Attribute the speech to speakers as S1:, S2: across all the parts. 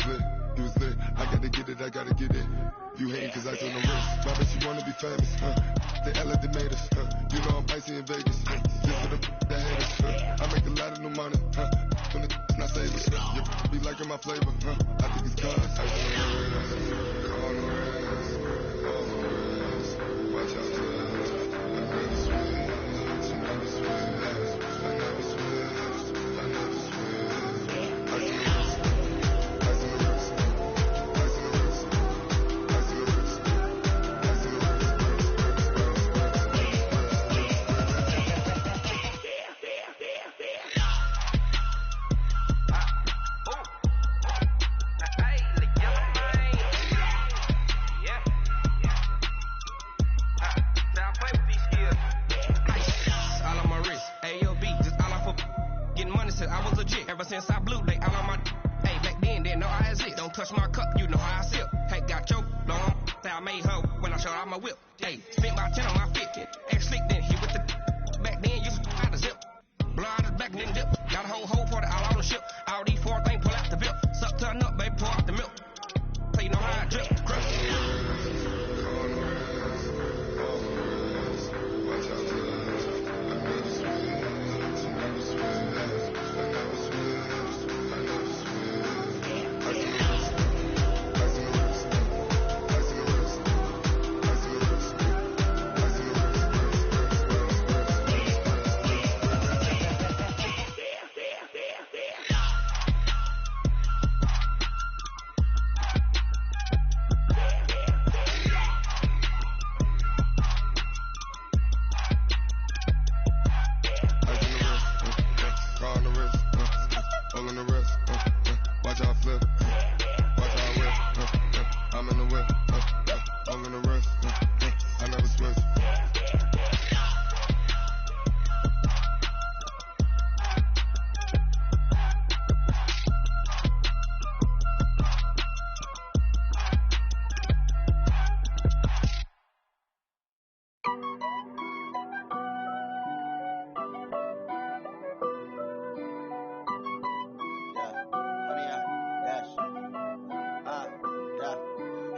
S1: lit. I gotta get it. You hating cause I took no risk. My bitch, you wanna be famous, They Ella, they made us, You know I'm icy in Vegas, Just for the haters, I make a lot of new money, When the not savers, You be liking my flavor, I think it's cause I on the rest, watch out, I never switch, I never switch, I never switch, I never switch, I can
S2: since I blew, they all on my hey, back then, didn't know I had it. Don't touch my cup, you know how I sip. Hey, got your long, say I made her when I showed out my whip. Hey, spent about 10 on my fit. Ex slick, then he with the back then, used to out the zip. Blow out his back, then dip. Got a whole party all on the ship. All these four things pull out the bip. Suck, turn up, baby, pour out the milk. So you know how I drip.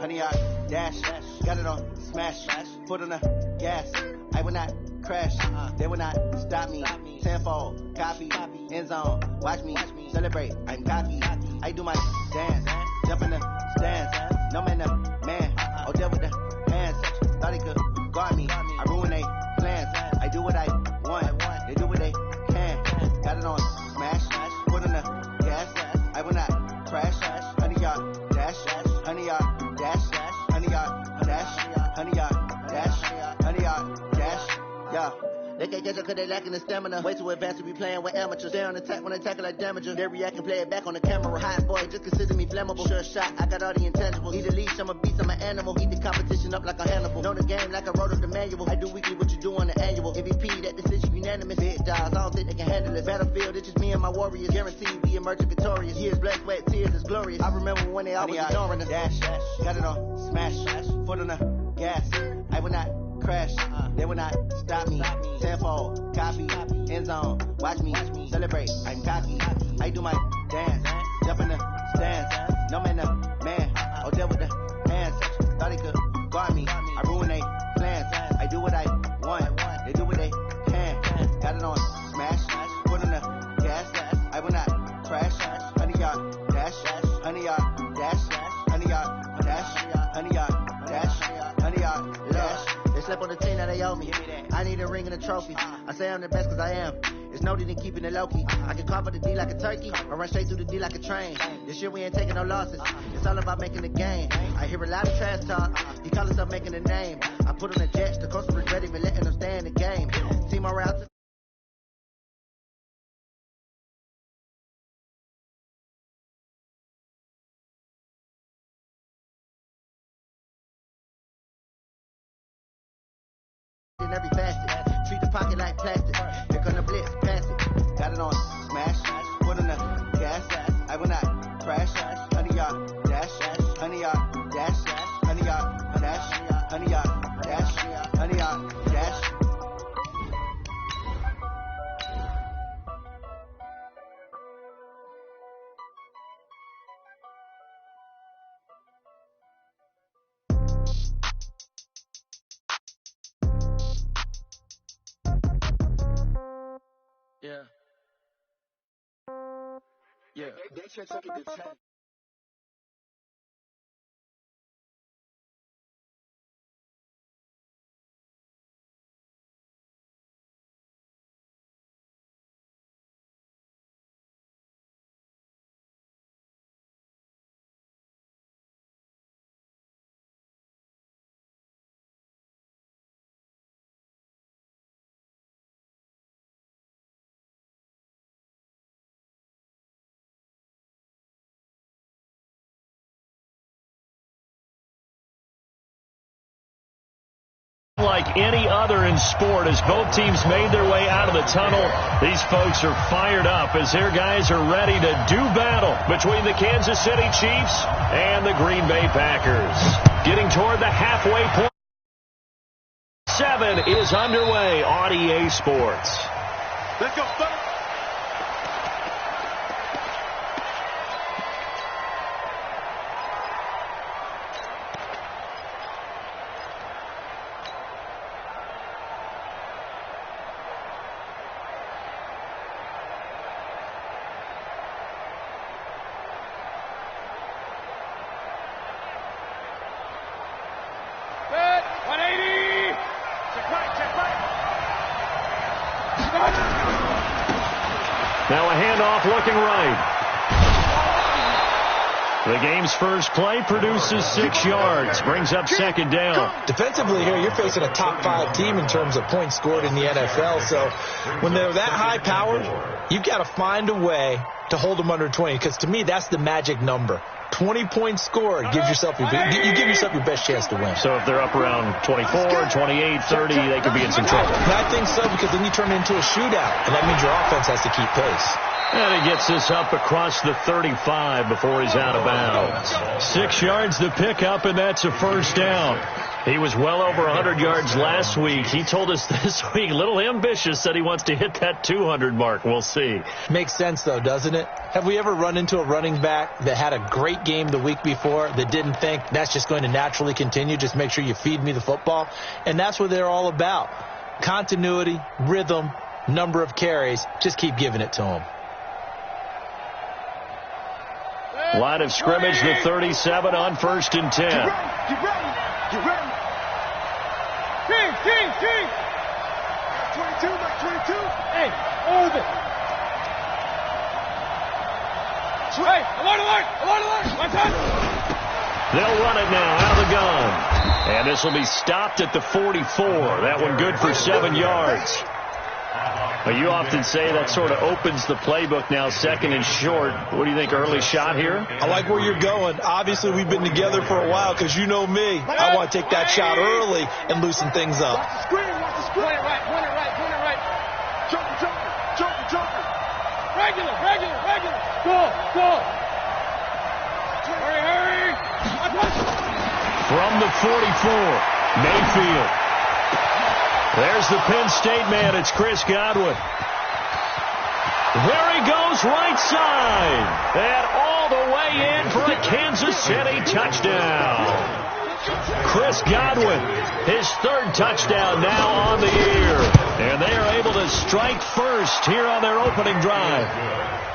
S3: Honey, I dash, got it on smash, foot on the gas. I will not crash, they will not stop me. Tenfold, copy, end zone, watch me celebrate. I'm cocky, I do my dance, jump in the stands. No man, oh deal with the hands. Thought he could guard me, I ruin they plans. I do what I want, they do what they can. Got it on smash, foot on the gas. I will not crash, honey, y'all dash, honey, y'all dash, honey, y'all dash, honey, y'all dash, honey, y'all dash, yeah. They can't catch up cause they lacking the stamina. Way too advanced to be playing with amateurs. Stay on attack when they tackle like damager. They react and play it back on the camera. Hot boy, just consider me flammable. Sure shot, I got all the intangibles. Need a leash, I'm a beast, I'm an animal. Eat the competition up like a Hannibal. Know the game like I wrote up the manual. I do weekly what you do on the annual. MVP, that decision unanimous. Big dogs, I don't think they can handle it. Battlefield, it's just me and my warriors. Guaranteed we emerge victorious. Years, blood, sweat, tears, is glorious. I remember when they always ignoring us. Dash, got it on smash, foot on the gas. I will not crash, they will not stop me. Tenfold, copy, end zone, watch me celebrate. I'm cocky, I do my dance, jump in the stands. No man, oh deal with the hands. Thought he could guard me, I ruin they plans. I do what I want, they do what they can. Got it on smash, foot on the gas. I will not crash, honey, y'all dash, honey, y'all dash, honey, y'all dash, honey, y'all dash, honey, y'all dash. They slept on the team that they owe me. I need a ring and a trophy. I say I'm the best cause I am. It's no need in keeping it low key. I can carve up the D like a turkey or run straight through the D like a train. This year we ain't taking no losses. It's all about making the game. I hear a lot of trash talk. He call himself making a name. I put on the jets. The coach regret even letting them stay in the game. Team morale. In every facet, treat the pocket like plastic. Here come the blitz, pass it. Got it on smash, foot on the gas. I will not crash, honey, y'all dash, honey, y'all dash, honey, y'all dash, honey, y'all dash, honey, y'all dash.
S4: They should take it to 10.
S5: Like any other in sport, as both teams made their way out of the tunnel, these folks are fired up as their guys are ready to do battle between the Kansas City Chiefs and the Green Bay Packers. Getting toward the halfway point. 7 is underway on EA Sports.
S4: Let's go, fellas.
S5: Now a handoff looking right. The game's first play produces 6 yards, brings up second down.
S6: Defensively here, you're facing a top 5 team in terms of points scored in the NFL. So when they're that high powered, you've got to find a way to hold them under 20, because to me, that's the magic number. 20 points scored, you give yourself your best chance to win.
S5: So if they're up around 24, 28, 30, they could be in some trouble.
S6: And I think so, because then you turn it into a shootout, and that means your offense has to keep pace.
S5: And he gets this up across the 35 before he's out of bounds. 6 yards to pick up, and that's a first down. He was well over 100 yards last week. He told us this week, a little ambitious, that he wants to hit that 200 mark. We'll see.
S6: Makes sense, though, doesn't it? Have we ever run into a running back that had a great game the week before that didn't think that's just going to naturally continue? Just make sure you feed me the football. And that's what they're all about. Continuity, rhythm, number of carries. Just keep giving it to them.
S5: Line of scrimmage, the 37 on 1st and 10.
S4: Get ready. Get ready. Team. 22, back 22. Hey, hold it. Hey, alert. One time.
S5: They'll run it now out of the gun. And this will be stopped at the 44. That one good for 7 yards. But you often say that sort of opens the playbook now, 2nd and short. What do you think, early shot here?
S6: I like where you're going. Obviously, we've been together for a while, because you know me. I want to take that shot early and loosen things up.
S4: Watch the screen. Point it right. Jumper. Regular. Go. Hurry.
S5: From the 44, Mayfield. There's the Penn State man. It's Chris Godwin. There he goes, right side. And all the way in for a Kansas City touchdown. Chris Godwin, his 3rd touchdown now on the year. And they are able to strike first here on their opening drive.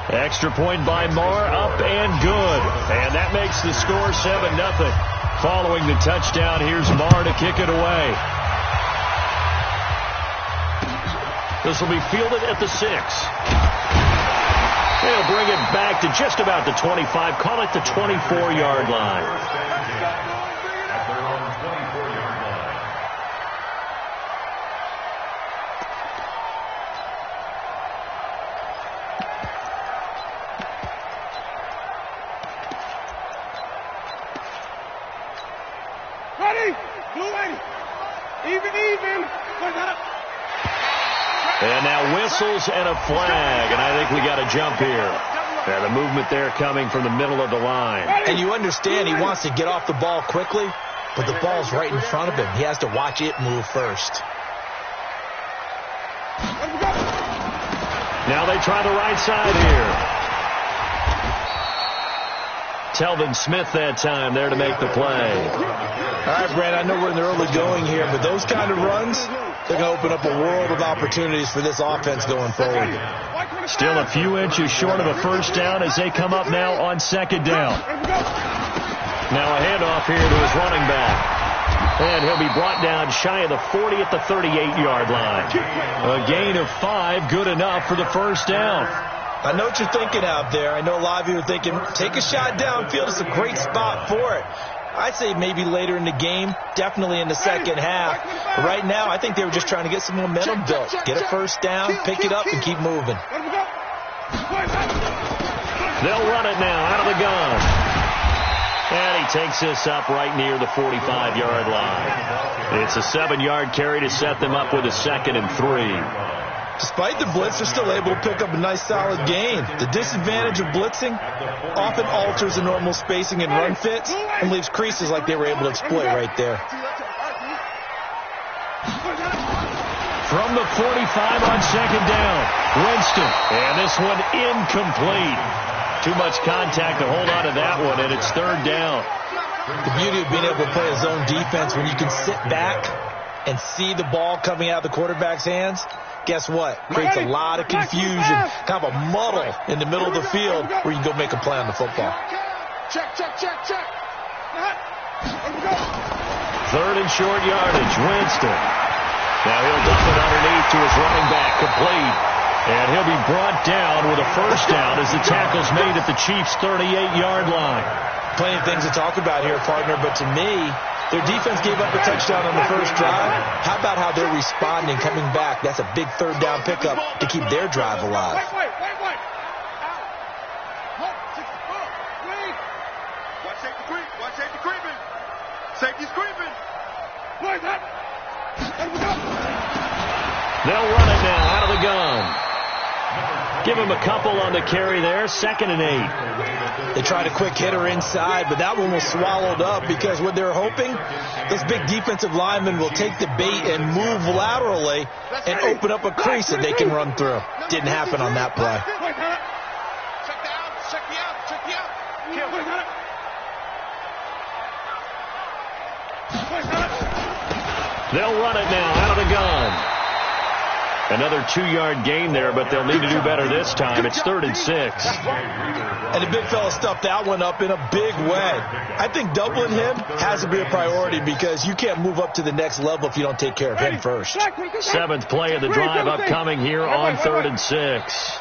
S5: Extra point by Marr, up and good. And that makes the score 7-0. Following the touchdown, here's Marr to kick it away. This will be fielded at the 6. They'll bring it back to just about the 25. Call it the 24-yard line.
S4: Ready. Even.
S5: And now whistles and a flag, and I think we got a jump here. The movement there coming from the middle of the line.
S6: And you understand he wants to get off the ball quickly, but the ball's right in front of him. He has to watch it move first.
S5: Now they try the right side here. Telvin Smith that time there to make the play.
S6: All right, Brad, I know we're in the early going here, but those kind of runs, they're going to open up a world of opportunities for this offense going forward.
S5: Still a few inches short of a first down as they come up now on second down. Now a handoff here to his running back. And he'll be brought down shy of the 40 at the 38-yard line. A gain of 5, good enough for the first down.
S6: I know what you're thinking out there. I know a lot of you are thinking, take a shot downfield. It's a great spot for it. I'd say maybe later in the game, definitely in the second half. But right now, I think they were just trying to get some momentum built. Get a first down, pick it up, and keep moving.
S5: They'll run it now out of the gun. And he takes this up right near the 45-yard line. It's a 7-yard carry to set them up with a 2nd and 3.
S6: Despite the blitz, they're still able to pick up a nice solid gain. The disadvantage of blitzing often alters the normal spacing and run fits and leaves creases like they were able to exploit right there.
S5: From the 45 on second down, Winston. And this one incomplete. Too much contact to hold on to that one, and it's 3rd down.
S6: The beauty of being able to play a zone defense when you can sit back and see the ball coming out of the quarterback's hands, guess what? Creates a lot of confusion, kind of a muddle in the middle of the field where you can go make a play on the football.
S4: Check.
S5: 3rd and short yardage, Winston. Now he'll dump it underneath to his running back, complete. And he'll be brought down with a first down as the tackle's made at the Chiefs' 38-yard line.
S6: Plenty of things to talk about here, partner, but to me, their defense gave up a touchdown on the first drive. How about how they're responding, coming back? That's a big 3rd down pickup to keep their drive alive.
S4: Wait. Watch safety creep. Watch safety creeping. Safety's creeping. Play that.
S5: They'll run it now out of the gun. Give him a couple on the carry there, 2nd and 8.
S6: They tried a quick hitter inside, but that one was swallowed up because what they're hoping, this big defensive lineman will take the bait and move laterally and open up a crease that they can run through. Didn't happen on that play.
S5: They'll run it now out of the gun. Another 2-yard gain there, but they'll need to do better this time. It's 3rd and 6.
S6: And the big fella stuffed that one up in a big way. I think doubling him has to be a priority because you can't move up to the next level if you don't take care of him first.
S5: 7th play of the drive upcoming here on 3rd and 6.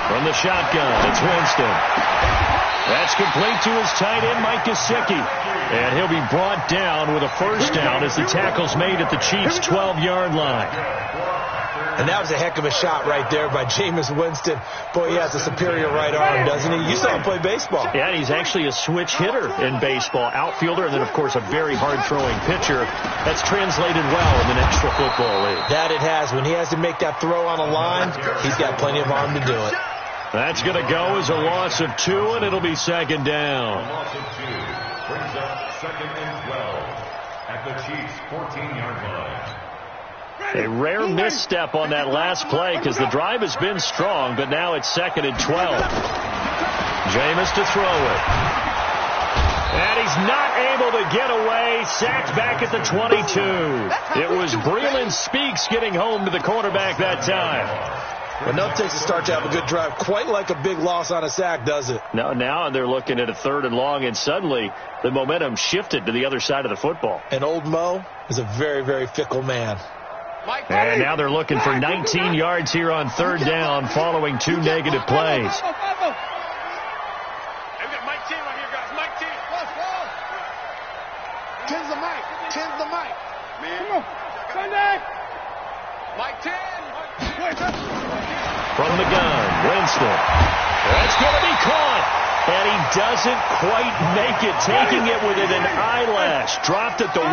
S5: From the shotgun, it's Winston. That's complete to his tight end, Mike Gesicki. And he'll be brought down with a first down as the tackle's made at the Chiefs' 12-yard line.
S6: And that was a heck of a shot right there by Jameis Winston. Boy, he has a superior right arm, doesn't he? You saw him play baseball.
S5: Yeah, he's actually a switch hitter in baseball. Outfielder, and then, of course, a very hard-throwing pitcher. That's translated well in the National Football League.
S6: That it has. When he has to make that throw on a line, he's got plenty of arm to do it.
S5: That's going to go as a loss of 2, and it'll be 2nd down.
S7: Loss of 2 brings up 2nd and 12 at the Chiefs' 14-yard line.
S5: A rare misstep on that last play because the drive has been strong, but now it's 2nd and 12. Jameis to throw it. And he's not able to get away. Sacked back at the 22. It was Breland Speaks getting home to the quarterback that time.
S6: But no, it takes a start to have a good drive. Quite like a big loss on a sack, does it?
S5: No, now they're looking at a 3rd and long, and suddenly the momentum shifted to the other side of the football.
S6: And old Mo is a very, very fickle man.
S5: And now they're looking for 19 yards here on 3rd down following 2 negative plays.
S4: Tens the mic. Come on. Sunday. Mike 10.
S5: From the gun, Winston. That's going to be caught. And he doesn't quite make it, taking it within an eyelash. Dropped at the 1.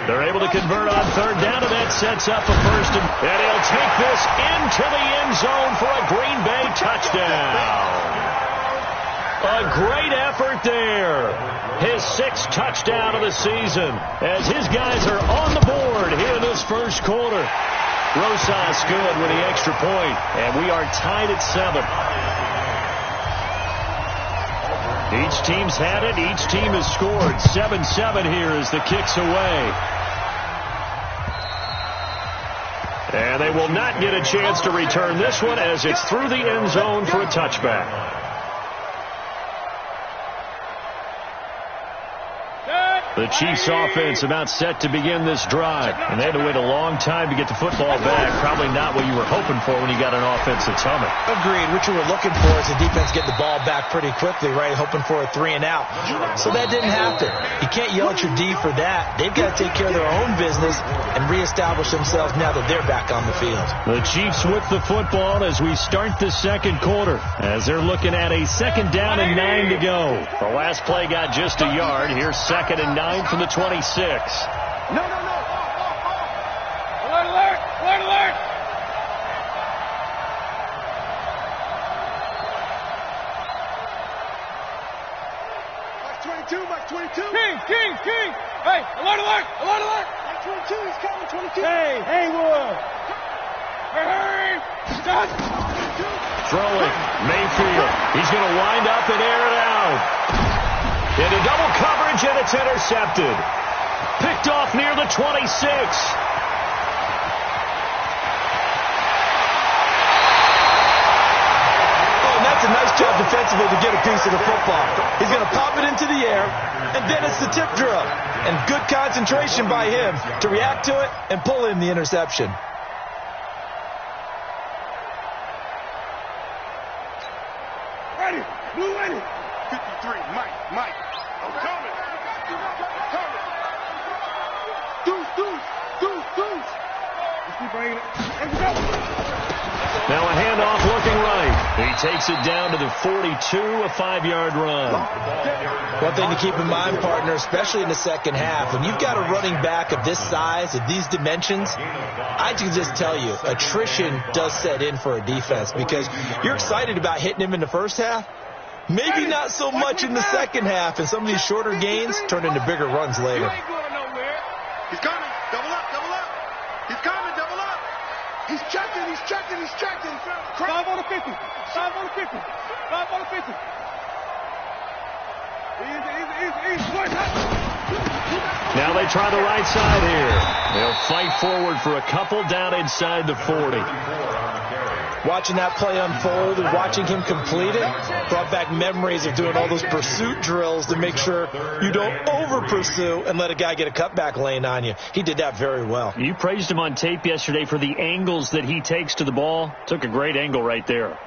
S5: They're able to convert on 3rd down, and that sets up a 1st. And he'll take this into the end zone for a Green Bay touchdown. A great effort there. His 6th touchdown of the season as his guys are on the board here in this first quarter. Rosas good with the extra point, and we are tied at 7. Each team's had it. Each team has scored. 7-7 here as the kick's away. And they will not get a chance to return this one as it's through the end zone for a touchback. The Chiefs offense about set to begin this drive. And they had to wait a long time to get the football back. Probably not what you were hoping for when you got an offense that's humming.
S6: Agreed. What you were looking for is the defense getting the ball back pretty quickly, right? Hoping for a 3 and out. So that didn't happen. You can't yell at your D for that. They've got to take care of their own business and reestablish themselves now that they're back on the field.
S5: The Chiefs with the football as we start the second quarter, as they're looking at a 2nd down and 9 to go. The last play got just a yard. Here's 2nd and 9 from the 26.
S4: No. Alert, alert, alert, alert. Mike 22, Mike 22. King. Hey, alert, alert, alert, alert. Mike 22, he's coming, 22. Hey, Haywood. Hurry. Stop.
S5: Throwing, Mayfield. He's going to wind up and air it out. Into double coverage, and it's intercepted. Picked off near the 26.
S6: Oh, and that's a nice job defensively to get a piece of the football. He's going to pop it into the air, and then it's the tip drill. And good concentration by him to react to it and pull in the interception.
S4: Ready, blue ready. 53, Mike. I'm coming. Deuce. Let's keep bringing it. Let's go.
S5: Now a handoff looking right. He takes it down to the 42, a 5-yard run.
S6: One thing to keep in mind, partner, especially in the second half, when you've got a running back of this size, of these dimensions, I can just tell you, attrition does set in for a defense because you're excited about hitting him in the first half. Maybe not so much in the second half, and some of these shorter gains turn into bigger runs later.
S4: You ain't going nowhere. He's coming. Double up. He's coming. Double up. He's checking. 5 on the 50. 5 on the 50. 5 on the 50. Easy.
S5: Now they try the right side here. They'll fight forward for a couple down inside the 40.
S6: Watching that play unfold and watching him complete it brought back memories of doing all those pursuit drills to make sure you don't over-pursue and let a guy get a cutback lane on you. He did that very well.
S5: You praised him on tape yesterday for the angles that he takes to the ball. Took a great angle right there.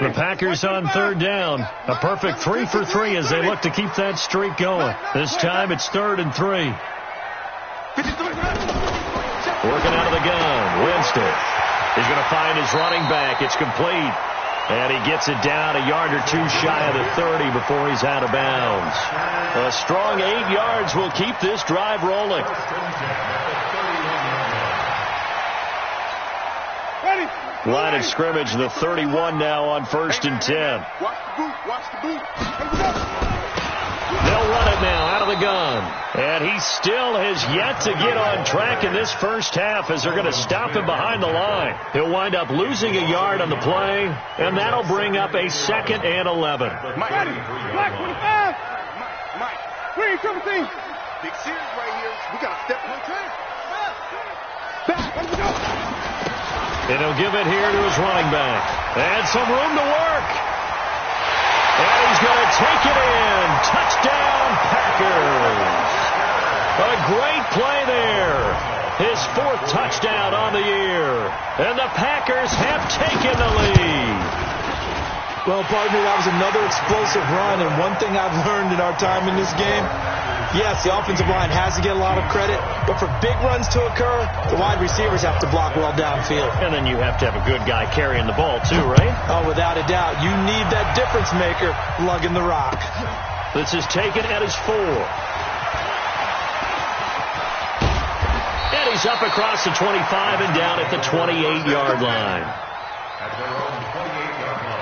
S5: The Packers on 3rd down. A perfect 3 for 3 as they look to keep that streak going. This time it's 3rd and 3. Working out of the gun. Winston. He's going to find his running back. It's complete. And he gets it down a yard or two shy of the 30 before he's out of bounds. A strong 8 yards will keep this drive rolling. Line of scrimmage, the 31 now on 1st and 10.
S4: Watch the boot.
S5: They'll run it now out of the gun. And he still has yet to get on track in this first half as they're going to stop him behind the line. He'll wind up losing a yard on the play, and that'll bring up a 2nd and 11.
S4: Black 25. Mike. Green 17. Big series right here. We got to step on track. Back. Let's go.
S5: And he'll give it here to his running back. And some room to work. And he's going to take it in. Touchdown, Packers. A great play there. His 4th touchdown on the year. And the Packers have taken the lead.
S6: Well, partner, that was another explosive run. And one thing I've learned in our time in this game, yes, the offensive line has to get a lot of credit, but for big runs to occur, the wide receivers have to block well downfield.
S5: And then you have to have a good guy carrying the ball too, right?
S6: Oh, without a doubt. You need that difference maker lugging the rock.
S5: This is taken at his 4. And he's up across the 25 and down at the 28-yard line.
S7: At their own 28-yard line.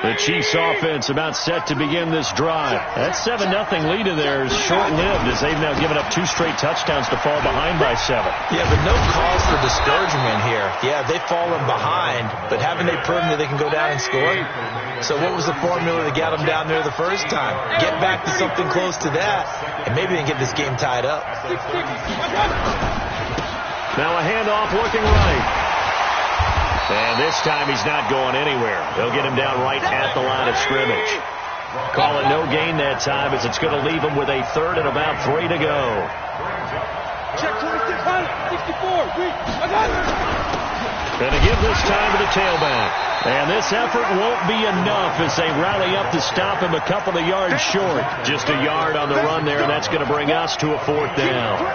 S5: The Chiefs offense about set to begin this drive. That 7-0 lead in there is short-lived as they've now given up 2 straight touchdowns to fall behind by 7.
S6: Yeah, but no cause for discouragement here. Yeah, they've fallen behind, but haven't they proven that they can go down and score? So what was the formula that got them down there the first time? Get back to something close to that, and maybe they can get this game tied up.
S5: Now a handoff looking right. And this time he's not going anywhere. They'll get him down right at the line of scrimmage. Call it no gain that time as it's going to leave him with a 3rd and about 3 to go.
S4: Check 2664.
S5: Going to give this time to the tailback. And this effort won't be enough as they rally up to stop him a couple of yards short. Just a yard on the run there, and that's going to bring us to a 4th down.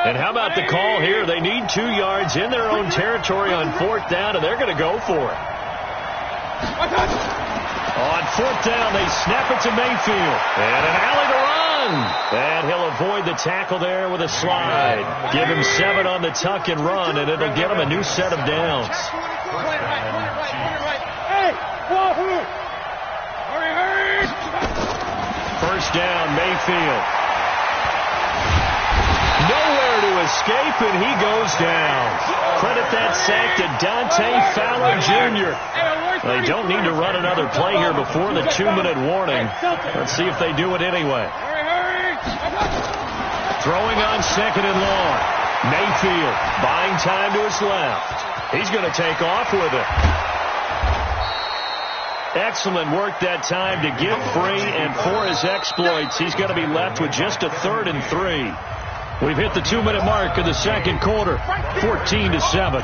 S5: And how about the call here? They need 2 yards in their own territory on 4th down, and they're going to go for it. On 4th down, they snap it to Mayfield. And an alley to run. And he'll avoid the tackle there with a slide. Give him 7 on the tuck and run, and it'll get him a new set of downs. First down, Mayfield. Nowhere to escape, and he goes down. Credit that sack to Dante Fowler Jr. They don't need to run another play here before the 2-minute warning. Let's see if they do it anyway. Throwing on 2nd and long. Mayfield buying time to his left. He's going to take off with it. Excellent work that time to get free, and for his exploits, he's going to be left with just a 3rd and 3. We've hit the 2-minute mark of the second quarter, 14-7.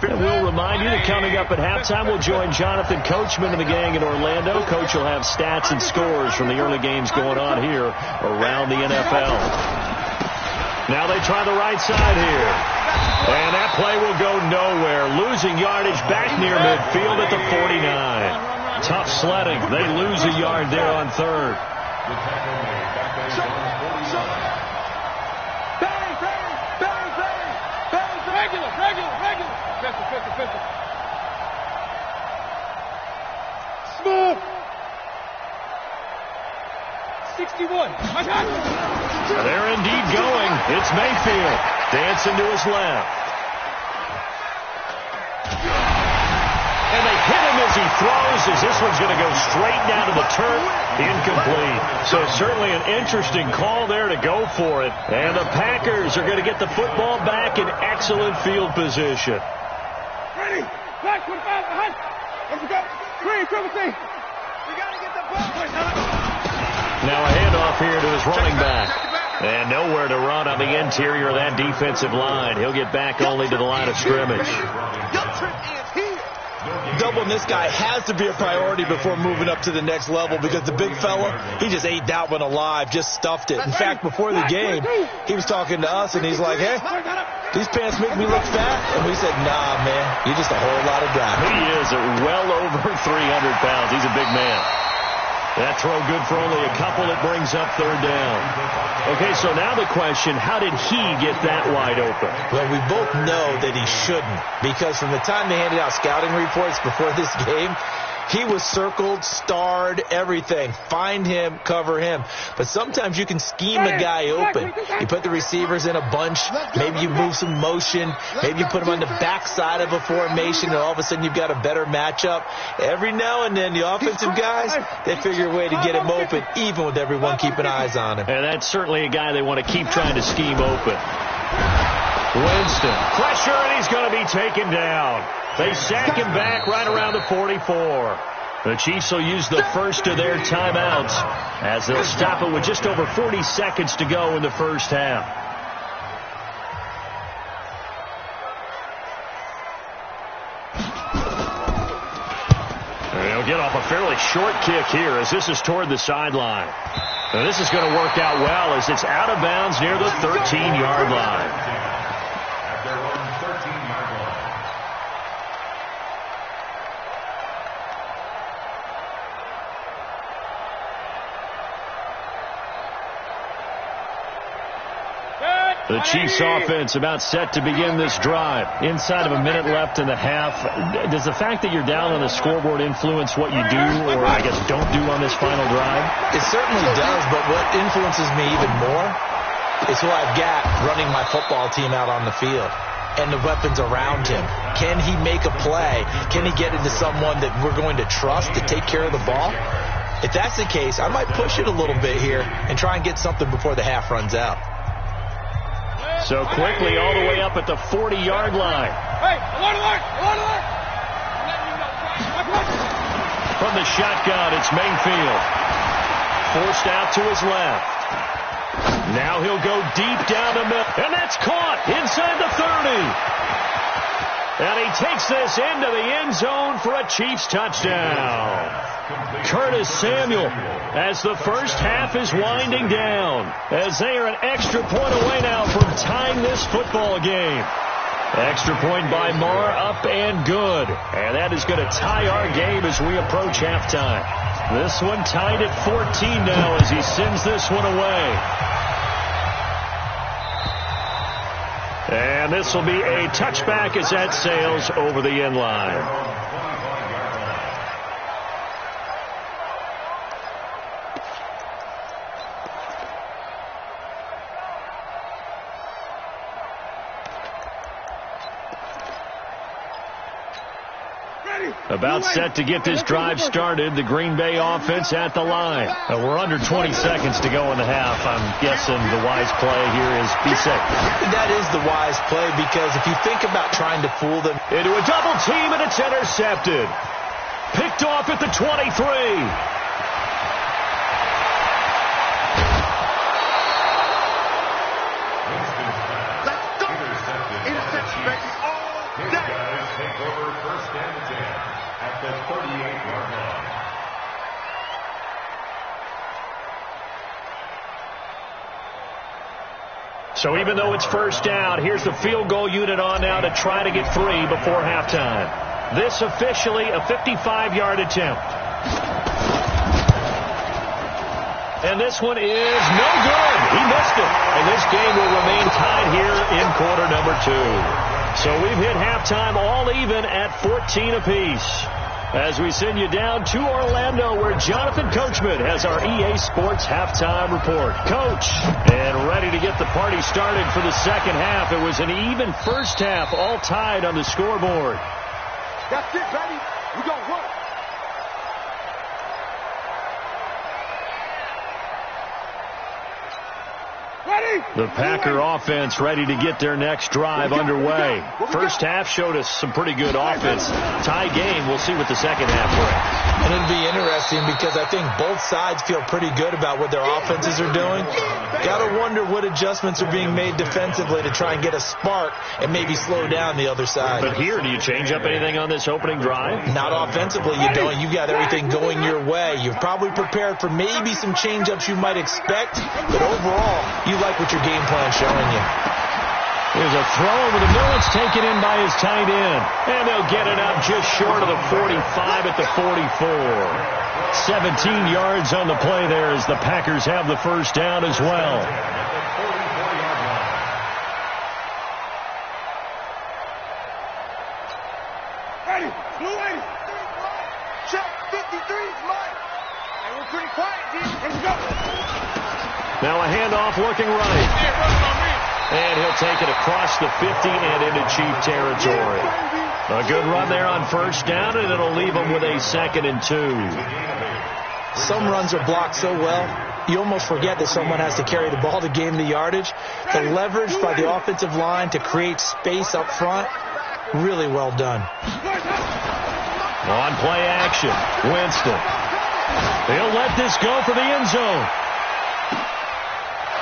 S5: And we'll remind you that coming up at halftime, we'll join Jonathan Coachman and the gang in Orlando. Coach will have stats and scores from the early games going on here around the NFL. Now they try the right side here. And that play will go nowhere. Losing yardage back near midfield at the 49. Tough sledding. They lose a yard there on 3rd.
S4: Smooth. 61.
S5: They're indeed going. It's Mayfield dancing to his left. And they hit him as he throws, as this one's going to go straight down to the turf. Incomplete. So certainly an interesting call there to go for it. And the Packers are going to get the football back in excellent field position.
S4: Ready. Back 25 behind. Let's go. Green, triple C. We got to get the ball.
S5: Now a handoff here to his running back. And nowhere to run on the interior of that defensive line. He'll get back only to the line of scrimmage.
S6: Doubling this guy has to be a priority before moving up to the next level, because the big fella, he just ate that one alive, just stuffed it. In fact, before the game, he was talking to us, and he's like, hey, these pants make me look fat. And we said, nah, man, you're just a whole lot of guy.
S5: He is well over 300 pounds. He's a big man. That throw good for only a couple. It brings up 3rd down. Okay, so now the question, how did he get that wide open?
S6: Well, we both know that he shouldn't, because from the time they handed out scouting reports before this game, he was circled, starred, everything. Find him, cover him. But sometimes you can scheme a guy open. You put the receivers in a bunch. Maybe you move some motion. Maybe you put him on the backside of a formation, and all of a sudden you've got a better matchup. Every now and then, the offensive guys, they figure a way to get him open, even with everyone keeping eyes on him.
S5: And that's certainly a guy they want to keep trying to scheme open. Winston, pressure, and he's going to be taken down. They sack him back right around the 44. The Chiefs will use the first of their timeouts as they'll stop it with just over 40 seconds to go in the first half. They'll get off a fairly short kick here as this is toward the sideline. Now, this is going to work out well as it's out of bounds near the 13-yard line.
S7: At their own 13-yard line.
S5: The Chiefs offense about set to begin this drive. Inside of a minute left in the half. Does the fact that you're down on the scoreboard influence what you do, or I guess don't do on this final drive?
S6: It certainly does, but what influences me even more is who I've got running my football team out on the field and the weapons around him. Can he make a play? Can he get into someone that we're going to trust to take care of the ball? If that's the case, I might push it a little bit here and try and get something before the half runs out.
S5: So quickly all the way up at the 40-yard line.
S4: Hey, alert!
S5: From the shotgun, it's Mayfield. Forced out to his left. Now he'll go deep down the middle. And that's caught inside the 30. And he takes this into the end zone for a Chiefs touchdown. Curtis Samuel, as the first half is winding down, as they are an extra point away now from tying this football game. Extra point by Marr, up and good. And that is going to tie our game as we approach halftime. This one tied at 14 now as he sends this one away. And this will be a touchback as that sails over the end line. About set to get this drive started. The Green Bay offense at the line. We're under 20 seconds to go in the half. I'm guessing the wise play here is be safe.
S6: That is the wise play, because if you think about trying to fool them
S5: into a double team, and it's intercepted. Picked off at the 23. So even though it's first down, here's the field goal unit on now to try to get 3 before halftime. This officially a 55-yard attempt. And this one is no good. He missed it. And this game will remain tied here in quarter number 2. So we've hit halftime all even at 14 apiece. As we send you down to Orlando, where Jonathan Coachman has our EA Sports halftime report. Coach, and ready to get the party started for the second half. It was an even first half, all tied on the scoreboard.
S4: That's it, baby. We're going to work.
S5: The Packer offense ready to get their next drive underway. First half showed us some pretty good offense. Tie game. We'll see what the second half brings.
S6: And it'll be interesting because I think both sides feel pretty good about what their offenses are doing. Got to wonder what adjustments are being made defensively to try and get a spark and maybe slow down the other side.
S5: But here, do you change up anything on this opening drive?
S6: Not offensively, you don't. You've got everything going your way. You've probably prepared for maybe some change-ups you might expect, but overall, you like what your game plan's showing you.
S5: Here's a throw over the middle. It's taken in by his tight end. And they'll get it up just short of the 45 at the 44. 17 yards on the play there as the Packers have the first down as well.
S4: Ready, blue 80. Check, 53 is mine. And we're pretty quiet, D. Let's go.
S5: Now a handoff looking right. And he'll take it across the 50 and into Chief territory. A good run there on first down, and it'll leave them with a 2nd and 2.
S6: Some runs are blocked so well, you almost forget that someone has to carry the ball to gain the yardage. The leverage by the offensive line to create space up front, really well done.
S5: On play action, Winston. He'll let this go for the end zone.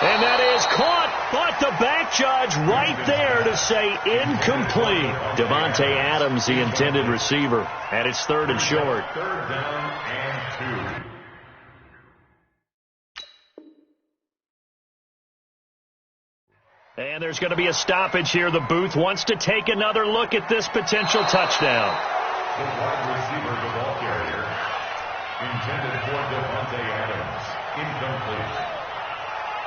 S5: And that is caught, but the back judge right there to say incomplete. Devontae Adams, the intended receiver, and it's 3rd and short.
S7: 3rd down and 2.
S5: And there's going to be a stoppage here. The booth wants to take another look at this potential touchdown.
S7: The wide receiver, the ball carrier, intended for Devontae Adams. Incomplete.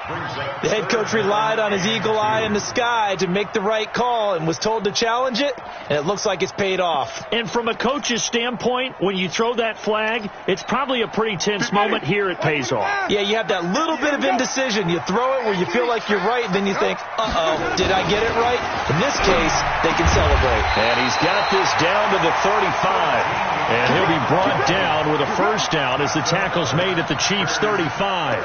S6: The head coach relied on his eagle eye in the sky to make the right call and was told to challenge it, and it looks like it's paid off.
S5: And from a coach's standpoint, when you throw that flag, it's probably a pretty tense moment. Here it pays off.
S6: Yeah, you have that little bit of indecision. You throw it where you feel like you're right, and then you think, uh-oh, did I get it right? In this case, they can celebrate.
S5: And he's got this down to the 35. And he'll be brought down with a first down as the tackle's made at the Chiefs' 35.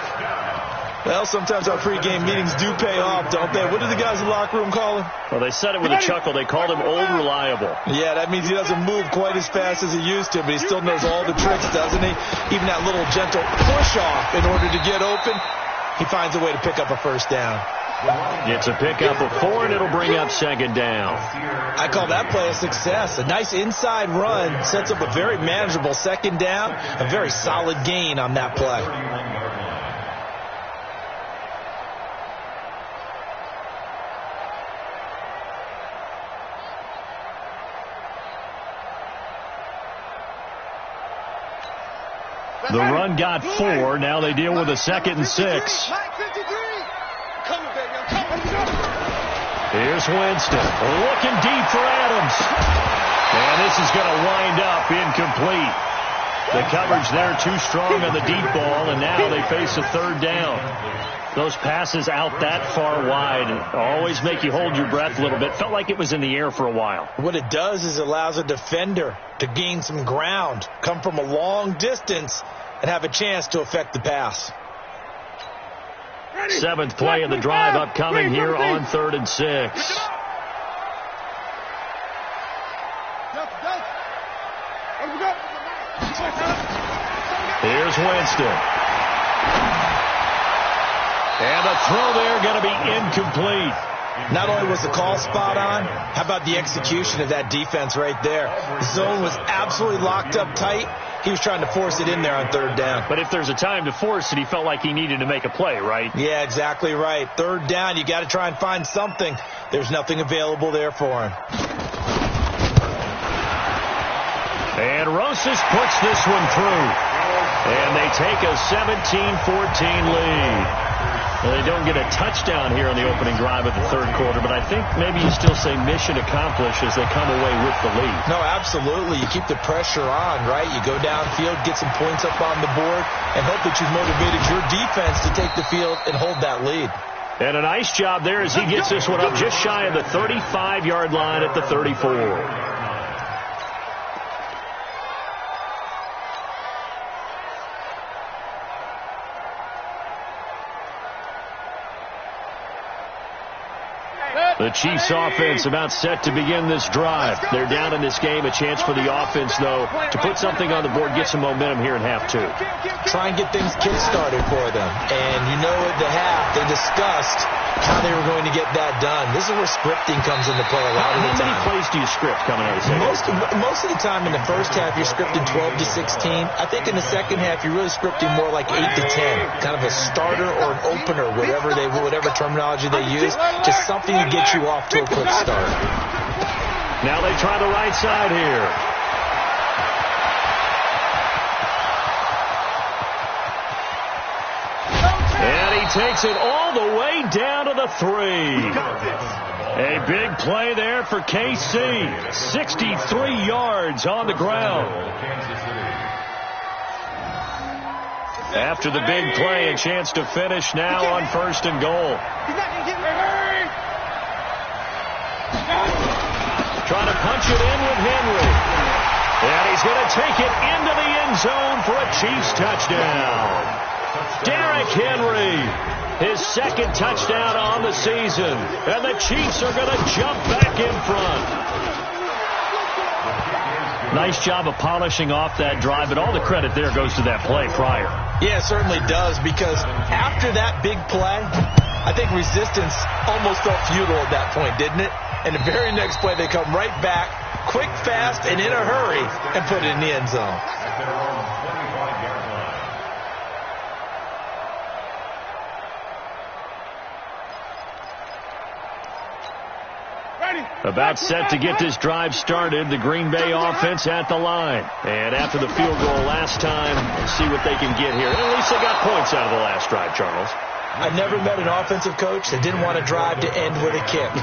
S6: Well, sometimes our pregame meetings do pay off, don't they? What did the guys in the locker room call him?
S5: Well, they said it with a chuckle. They called him Old Reliable.
S6: Yeah, that means he doesn't move quite as fast as he used to, but he still knows all the tricks, doesn't he? Even that little gentle push-off in order to get open, he finds a way to pick up a first down.
S5: It's a pickup of 4, and it'll bring up second down.
S6: I call that play a success. A nice inside run sets up a very manageable second down, a very solid gain on that play.
S5: The run got 4. Now they deal with a 2nd and 6. Here's Winston looking deep for Adams. And this is going to wind up incomplete. The coverage there too strong on the deep ball, and now they face a third down. Those passes out that far wide always make you hold your breath a little bit. Felt like it was in the air for a while.
S6: What it does is it allows a defender to gain some ground, come from a long distance, and have a chance to affect the pass.
S5: 7th play of the drive upcoming here on 3rd and 6. Here's Winston. And the throw there going to be incomplete.
S6: Not only was the call spot on, how about the execution of that defense right there? The zone was absolutely locked up tight. He was trying to force it in there on 3rd down.
S5: But if there's a time to force it, he felt like he needed to make a play, right?
S6: Yeah, exactly right. 3rd down, you got to try and find something. There's nothing available there for him.
S5: And Rosas puts this one through. And they take a 17-14 lead. Well, they don't get a touchdown here in the opening drive of the 3rd quarter, but I think maybe you still say mission accomplished as they come away with the lead.
S6: No, absolutely. You keep the pressure on, right? You go downfield, get some points up on the board, and hope that you've motivated your defense to take the field and hold that lead.
S5: And a nice job there as he gets this one up just shy of the 35-yard line at the 34. The Chiefs offense about set to begin this drive. They're down in this game. A chance for the offense, though, to put something on the board, get some momentum here in half 2.
S6: Try and get things kick-started for them. And you know at the half, they discussed how they were going to get that done. This is where scripting comes into play a lot of the time.
S5: How many plays do you script coming out of the second?
S6: Most of the time in the first half, you're scripting 12 to 16. I think in the second half, you're really scripting more like 8 to 10. Kind of a starter or an opener, whatever terminology they use. Just something to get you off to a quick start.
S5: Now they try the right side here. And he takes it all the way down to the 3. A big play there for KC. 63 yards on the ground. After the big play, a chance to finish now on 1st and goal. Trying to punch it in with Henry. And he's going to take it into the end zone for a Chiefs touchdown. Derrick Henry, his 2nd touchdown on the season. And the Chiefs are going to jump back in front. Nice job of polishing off that drive, but all the credit there goes to that play prior.
S6: Yeah, it certainly does, because after that big play, I think resistance almost felt futile at that point, didn't it? And the very next play, they come right back, quick, fast, and in a hurry, and put it in the end zone.
S5: About set to get this drive started, the Green Bay offense at the line. And after the field goal last time, let's see what they can get here. At least they got points out of the last drive, Charles.
S6: I never met an offensive coach that didn't want to drive to end with a kick.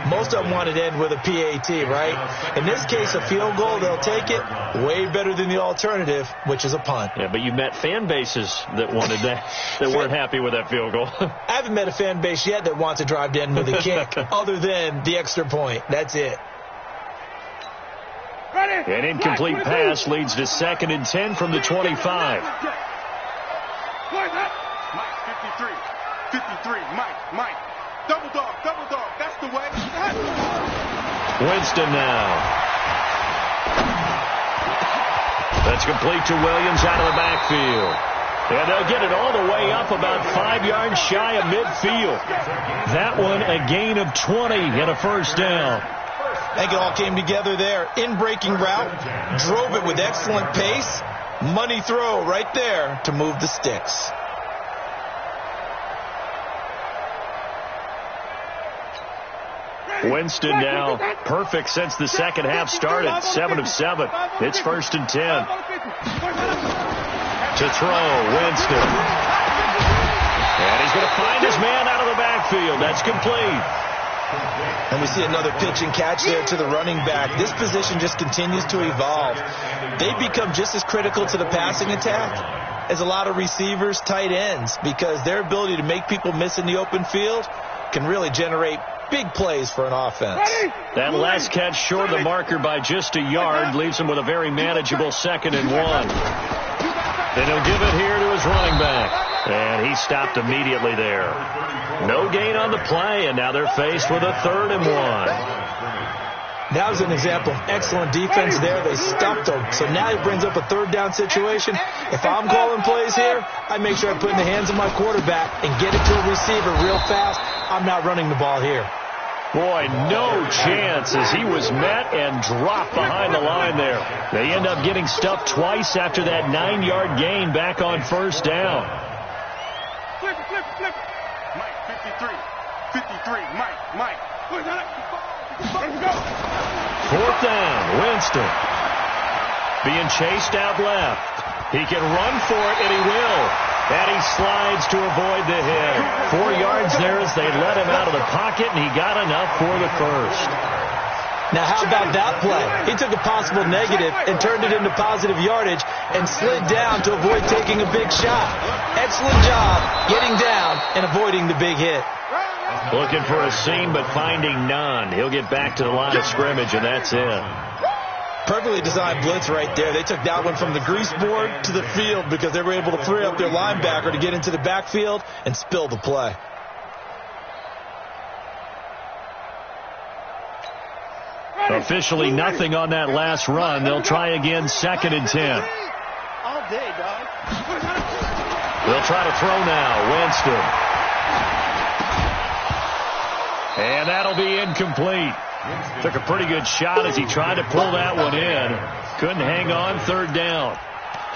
S6: Most of them wanted to end with a PAT, right? In this case, a field goal, they'll take it. Way better than the alternative, which is a punt.
S5: Yeah, but you met fan bases that wanted that, that weren't happy with that field goal.
S6: I haven't met a fan base yet that wants to drive to end with a kick, other than the extra point. That's it.
S5: An incomplete pass leads to 2nd and 10 from the 25.
S4: 53, Mike, double dog, that's the way.
S5: Winston now. That's complete to Williams out of the backfield. And they'll get it all the way up about 5 yards shy of midfield. That one a gain of 20 and a first down.
S6: I think it all came together there. In-breaking route, drove it with excellent pace. Money throw right there to move the sticks.
S5: Winston now perfect since the second half started. 7 of 7. It's 1st and 10. To throw, Winston. And he's going to find his man out of the backfield. That's complete.
S6: And we see another pitch and catch there to the running back. This position just continues to evolve. They become just as critical to the passing attack as a lot of receivers, tight ends, because their ability to make people miss in the open field can really generate big plays for an offense.
S5: That last catch short of the marker by just a yard leaves him with a very manageable 2nd and 1. Then he'll give it here to his running back. And he stopped immediately there. No gain on the play, and now they're faced with a 3rd and 1.
S6: That was an example of excellent defense there. They stopped him. So now he brings up a 3rd down situation. If I'm calling plays here, I make sure I put it in the hands of my quarterback and get it to a receiver real fast. I'm not running the ball here.
S5: Boy, no chance as he was met and dropped behind the line there. They end up getting stuffed twice after that 9-yard gain back on 1st down.
S4: Flip it. Mike, 53, Mike.
S5: 4th down, Winston. Being chased out left. He can run for it, and he will. And he slides to avoid the hit. 4 yards there as they let him out of the pocket, and he got enough for the first.
S6: Now, how about that play? He took a possible negative and turned it into positive yardage and slid down to avoid taking a big shot. Excellent job getting down and avoiding the big hit.
S5: Looking for a seam, but finding none. He'll get back to the line of scrimmage, and that's it.
S6: Perfectly designed blitz right there. They took that one from the grease board to the field because they were able to free up their linebacker to get into the backfield and spill the play.
S5: Officially nothing on that last run. They'll try again, 2nd and 10.
S3: All day, dog.
S5: They'll try to throw now. Winston. And that'll be incomplete. Took a pretty good shot as he tried to pull that one in. Couldn't hang on. 3rd down.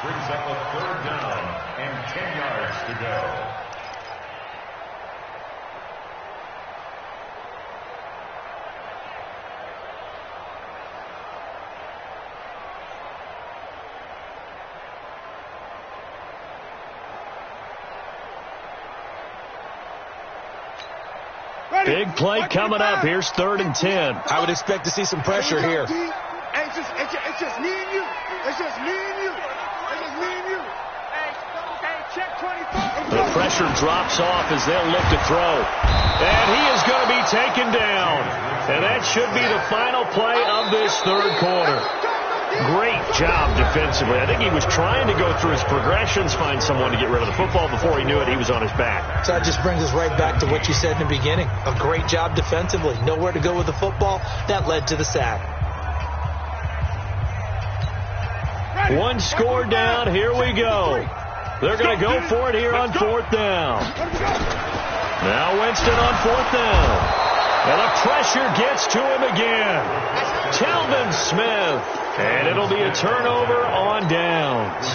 S7: Brings up a 3rd down and 10 yards to go.
S5: Big play coming up. Here's 3rd and 10.
S6: I would expect to see some pressure here.
S4: It's just me and you. Hey, check 24.
S5: The pressure drops off as they'll look to throw. And he is going to be taken down. And that should be the final play of this 3rd quarter. Great job defensively. I think he was trying to go through his progressions, find someone to get rid of the football. Before he knew it, he was on his back.
S6: So that just brings us right back to what you said in the beginning. A great job defensively. Nowhere to go with the football. That led to the sack.
S5: One score down. Here we go. They're going to go for it here on 4th down. Now Winston on 4th down. And the pressure gets to him again. Talvin Smith. And it'll be a turnover on downs.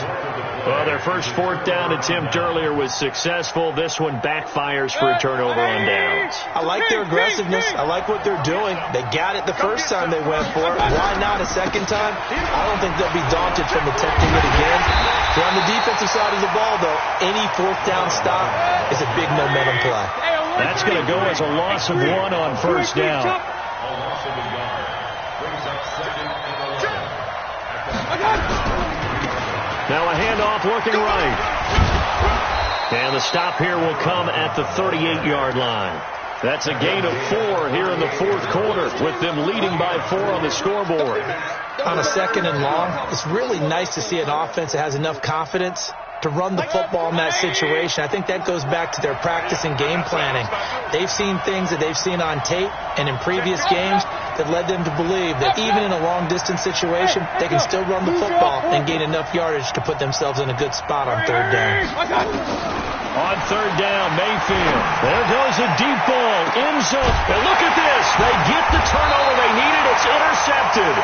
S5: Well, their first fourth down attempt earlier was successful. This one backfires for a turnover on downs.
S6: I like their aggressiveness. I like what they're doing. They got it the first time they went for it. Why not a second time? I don't think they'll be daunted from attempting it again. They're on the defensive side of the ball, though. Any fourth down stop is a big momentum play.
S5: That's going to go as a loss of 1 on first down. Now a handoff looking right. And the stop here will come at the 38-yard line. That's a gain of 4 here in the fourth quarter, with them leading by 4 on the scoreboard.
S6: On a second and long, it's really nice to see an offense that has enough confidence to run the football in that situation. I think that goes back to their practice and game planning. They've seen things that they've seen on tape and in previous games that led them to believe that even in a long-distance situation, they can still run the football and gain enough yardage to put themselves in a good spot on third down.
S5: On third down, Mayfield. There goes a deep ball. End zone. And look at this. They get the turnover they needed. It's intercepted.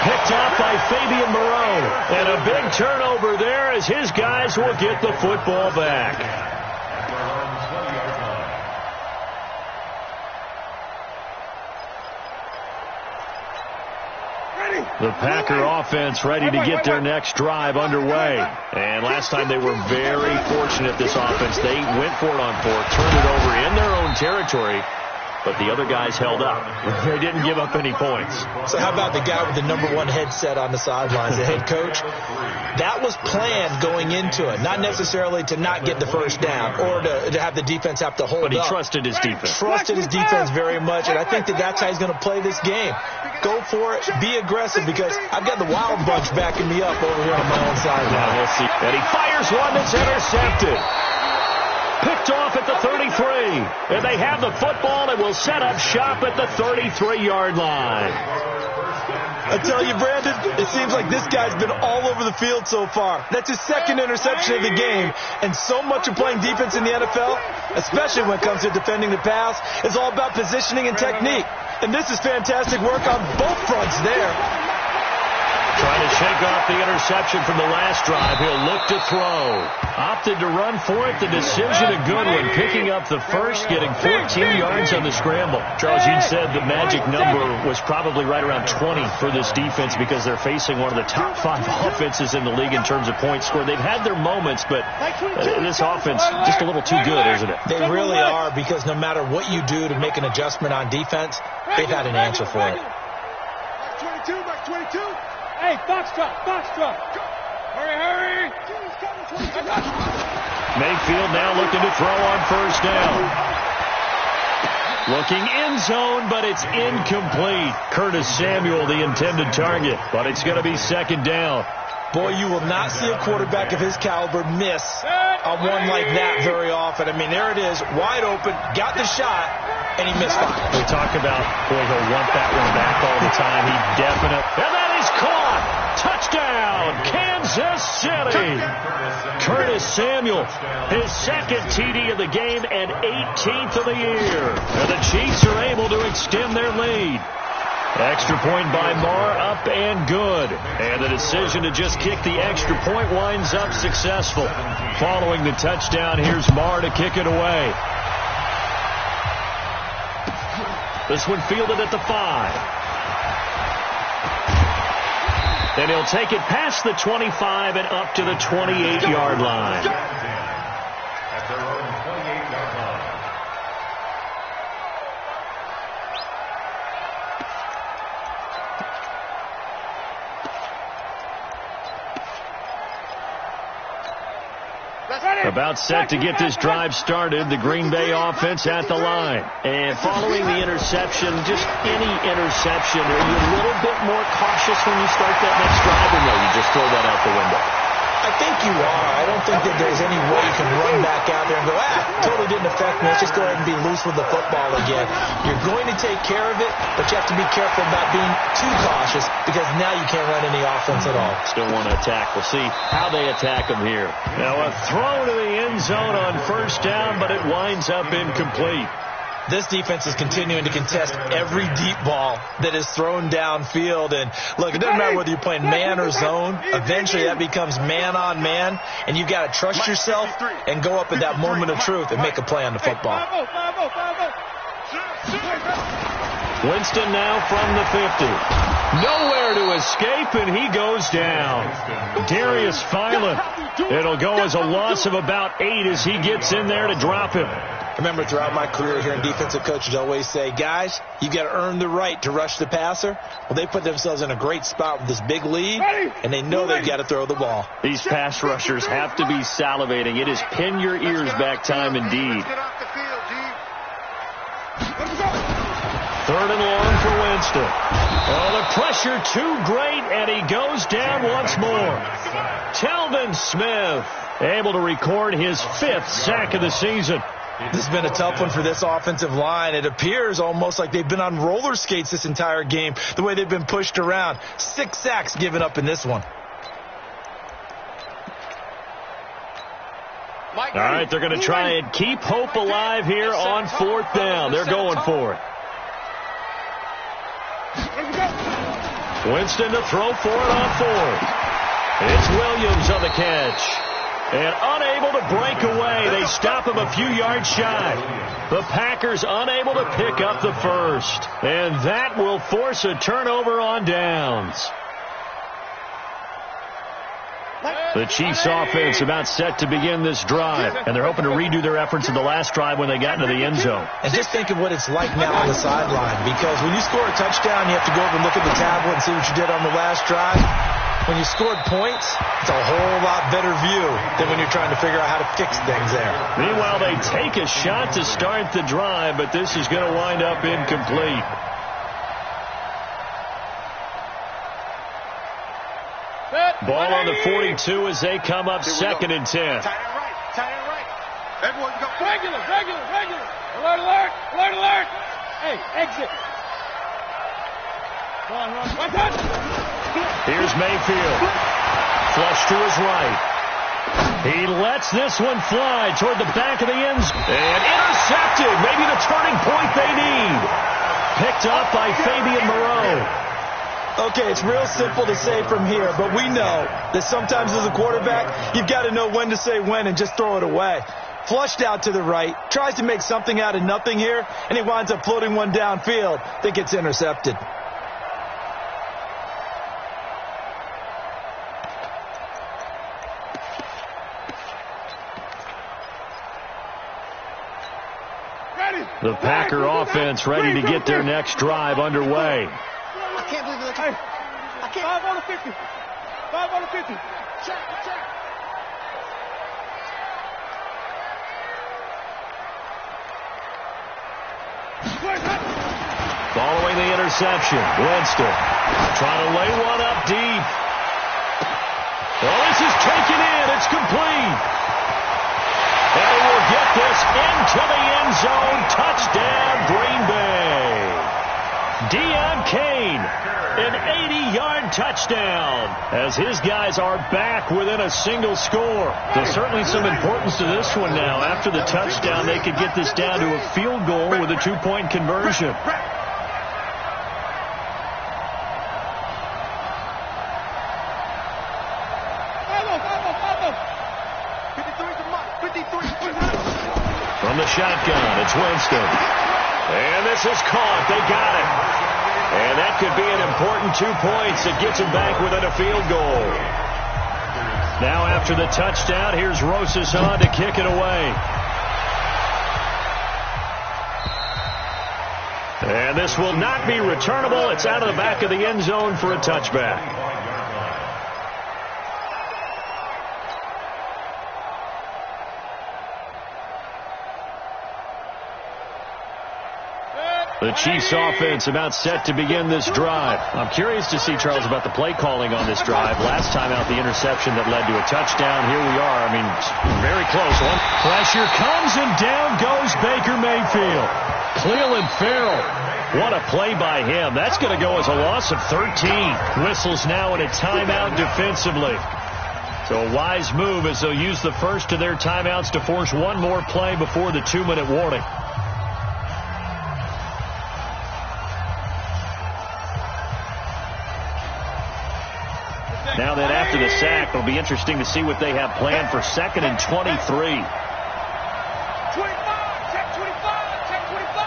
S5: Picked off by Fabian Moreau. And a big turnover there as his guys will get the football back. The Packer offense ready to get their next drive underway. And last time they were very fortunate, this offense. They went for it on 4, turned it over in their own territory, but the other guys held up. They didn't give up any points.
S6: So how about the guy with the #1 headset on the sidelines, the head coach? That was planned going into it, not necessarily to not get the first down or to have the defense have to hold up.
S5: But he trusted his defense.
S6: Trusted his defense very much, and I think that's how he's going to play this game. Go for it. Be aggressive, because I've got the Wild Bunch backing me up over here on my own side.
S5: Now we'll see. And he fires one that's intercepted. Picked off at the 33. And they have the football and will set up shop at the 33-yard line.
S6: I tell you, Brandon, it seems like this guy's been all over the field so far. That's his second interception of the game. And so much of playing defense in the NFL, especially when it comes to defending the pass, is all about positioning and technique. And this is fantastic work on both fronts there.
S5: Trying to shake off the interception from the last drive. He'll look to throw. Opted to run for it. The decision a good one. Picking up the first, getting 14 yards on the scramble. Charles, you said the magic number was probably right around 20 for this defense, because they're facing one of the top 5 offenses in the league in terms of points scored. They've had their moments, but this offense just a little too good, isn't it?
S6: They really are, because no matter what you do to make an adjustment on defense, they've had an answer for it.
S4: 22, back 22. Hey, Foxtrot. Hurry.
S5: Mayfield now looking to throw on first down. Looking end zone, but it's incomplete. Curtis Samuel, the intended target, but it's going to be second down.
S6: Boy, you will not see a quarterback of his caliber miss on one like that very often. I mean, there it is, wide open, got the shot, and he misfired.
S5: We talk about, boy, he'll want that one back all the time. He definitely, and that is caught. Touchdown, Kansas City. Curtis Samuel, his second TD of the game and 18th of the year. And the Chiefs are able to extend their lead. Extra point by Marr, up and good. And the decision to just kick the extra point winds up successful. Following the touchdown, here's Marr to kick it away. This one fielded at the 5. And he'll take it past the 25 and up to the 28-yard line.
S7: At their own 28-yard line.
S5: About set to get this drive started, the Green Bay offense at the line. And following the interception, just any interception, are you a little bit more cautious when you start that next drive, or no, you just throw that out the window?
S6: I think you are. I don't think that there's any way you can run back out there and go, totally didn't affect me. Let's just go ahead and be loose with the football again. You're going to take care of it, but you have to be careful about being too cautious, because now you can't run any offense at all.
S5: Still want to attack. We'll see how they attack them here. Now a throw to the end zone on first down, but it winds up incomplete.
S6: This defense is continuing to contest every deep ball that is thrown downfield. And look, it doesn't matter whether you're playing man or zone. Eventually that becomes man on man, and you've got to trust yourself and go up at that moment of truth and make a play on the football.
S5: Winston now from the 50. Nowhere to escape, and he goes down. Darius Philon. It'll go as a loss of about 8 as he gets in there to drop him.
S6: Remember, throughout my career here in defensive coaches always say, guys, you got to earn the right to rush the passer. Well, they put themselves in a great spot with this big lead, and they know they've got to throw the ball.
S5: These pass rushers have to be salivating. It is pin your ears back time indeed. Third and long for Winston. Oh, the pressure too great, and he goes down once more. Telvin Smith able to record his 5th sack of the season.
S6: This has been a tough one for this offensive line. It appears almost like they've been on roller skates this entire game, the way they've been pushed around. 6 sacks given up in this one.
S5: All right, they're going to try and keep hope alive here on 4th down. They're going for it. Winston to throw for it on 4th. It's Williams on the catch. And unable to break away. They stop him a few yards shy. The Packers unable to pick up the first. And that will force a turnover on downs. The Chiefs offense about set to begin this drive. And they're hoping to redo their efforts in the last drive when they got into the end zone.
S6: And just think of what it's like now on the sideline. Because when you score a touchdown, you have to go over and look at the tablet and see what you did on the last drive. When you scored points, it's a whole lot better view than when you're trying to figure out how to fix things there.
S5: Meanwhile, they take a shot to start the drive, but this is going to wind up incomplete. Ball on the 42 as they come up 2nd and 10.
S4: Tight end right. Everyone go. Regular. Alert. Hey, exit. Run.
S5: Here's Mayfield. Flush to his right. He lets this one fly toward the back of the end zone. And intercepted. Maybe the turning point they need. Picked up by Fabian Moreau.
S6: Okay, it's real simple to say from here, but we know that sometimes as a quarterback, you've got to know when to say when and just throw it away. Flushed out to the right, tries to make something out of nothing here, and he winds up floating one downfield that gets intercepted.
S5: The Packer offense ready to get their next drive underway.
S3: I can't believe it.
S4: Hey, 5 on the 50. 5 on the 50. Check.
S5: Following the interception, Winston trying to lay one up deep. Well, this is taken in. It's complete. And he will get this into the end zone. Touchdown, Green Bay. Deon Cain, an 80-yard touchdown as his guys are back within a single score. There's certainly some importance to this one now. After the touchdown, they could get this down to a field goal with a 2-point conversion. From the shotgun, it's Winston. And this is caught. They got it. And that could be an important 2 points that gets them back within a field goal. Now after the touchdown, here's Rosas on to kick it away. And this will not be returnable. It's out of the back of the end zone for a touchback. The Chiefs offense about set to begin this drive. I'm curious to see, Charles, about the play calling on this drive. Last time out, the interception that led to a touchdown. Here we are. I mean, very close. One pressure comes, and down goes Baker Mayfield. Cleveland Farrell. What a play by him. That's going to go as a loss of 13. Whistles now in a timeout defensively. So a wise move as they'll use the first of their timeouts to force one more play before the 2-minute warning. Now then, after the sack, it'll be interesting to see what they have planned for 2nd and 23.
S4: 25, check 25, check 25.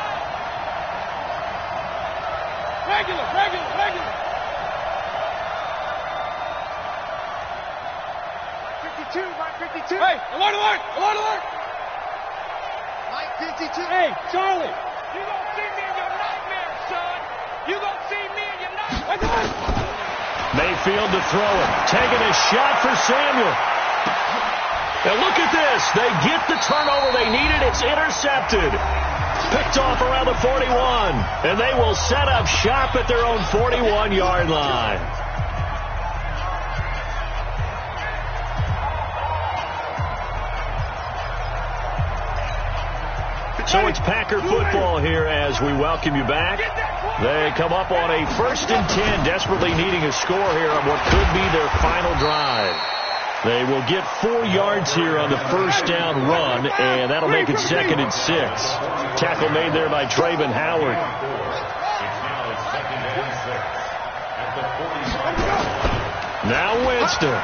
S4: Regular. 52, line 52. Hey, alert. Line 52. Hey, Charlie. You gonna see me in your nightmare, son. You gonna see me in your nightmare.
S5: Mayfield to throw it. Taking a shot for Samuel. And look at this. They get the turnover they needed. It's intercepted. Picked off around the 41. And they will set up shop at their own 41-yard line. So it's Packer football here as we welcome you back. They come up on a 1st and 10, desperately needing a score here on what could be their final drive. They will get 4 yards here on the 1st down run, and that'll make it 2nd and 6. Tackle made there by Trayvon Howard. Now Winston.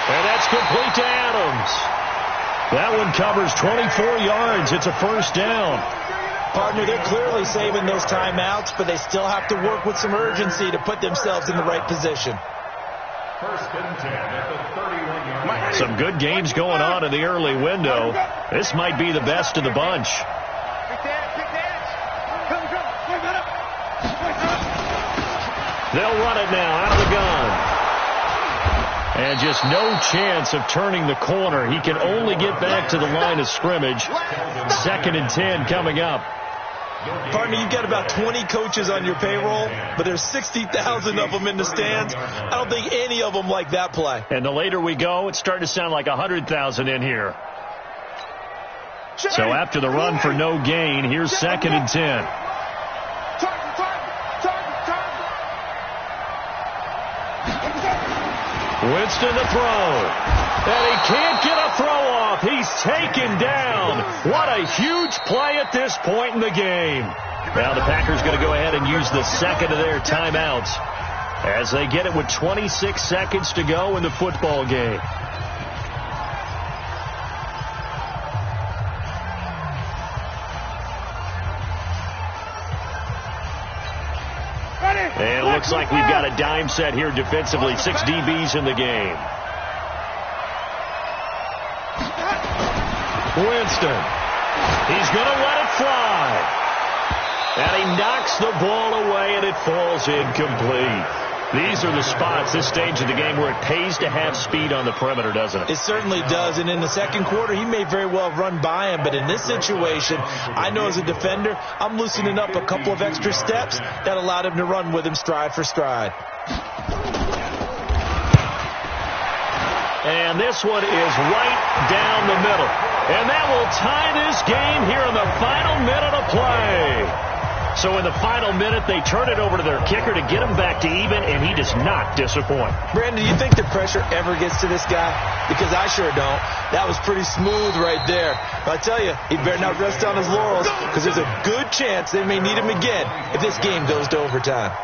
S5: And that's complete to Adams. That one covers 24 yards. It's a 1st down.
S6: Partner, they're clearly saving those timeouts, but they still have to work with some urgency to put themselves in the right position.
S7: 1st and 10 at the 31-yard line.
S5: Some good games going on in the early window. This might be the best of the bunch. They'll run it now out of the gun. And just no chance of turning the corner. He can only get back to the line of scrimmage. 2nd and 10 coming up.
S6: Partner, you've got about 20 coaches on your payroll, but there's 60,000 of them in the stands. I don't think any of them like that play.
S5: And the later we go, it's starting to sound like 100,000 in here. So after the run for no gain, here's 2nd and 10. Winston to throw. And he can't get a throw off. He's taken down. What a huge play at this point in the game. Now the Packers going to go ahead and use the 2nd of their timeouts as they get it with 26 seconds to go in the football game. And it looks like we've got a dime set here defensively. 6 DBs in the game. Winston. He's going to let it fly. And he knocks the ball away, and it falls incomplete. These are the spots, this stage of the game, where it pays to have speed on the perimeter, doesn't it?
S6: It certainly does. And in the 2nd quarter, he may very well have run by him. But in this situation, I know as a defender, I'm loosening up a couple of extra steps that allowed him to run with him stride for stride.
S5: And this one is right down the middle. And that will tie this game here in the final minute of play. So in the final minute, they turn it over to their kicker to get him back to even, and he does not disappoint.
S6: Brandon, do you think the pressure ever gets to this guy? Because I sure don't. That was pretty smooth right there. But I tell you, he better not rest on his laurels, because there's a good chance they may need him again if this game goes to overtime.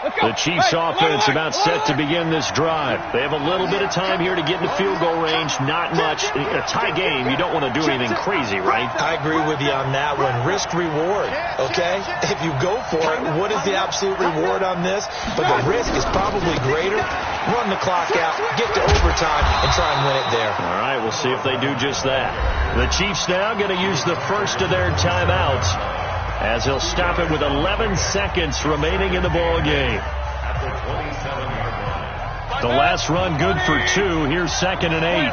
S5: The Chiefs offense about set to begin this drive. They have a little bit of time here to get in the field goal range. Not much. A tie game, you don't want to do anything crazy, right?
S6: I agree with you on that one. Risk reward, okay? If you go for it, what is the absolute reward on this? But the risk is probably greater. Run the clock out, get to overtime, and try and win it there.
S5: All right, we'll see if they do just that. The Chiefs now going to use the first of their timeouts, as he'll stop it with 11 seconds remaining in the ball game. The last run good for 2. Here's 2nd and 8.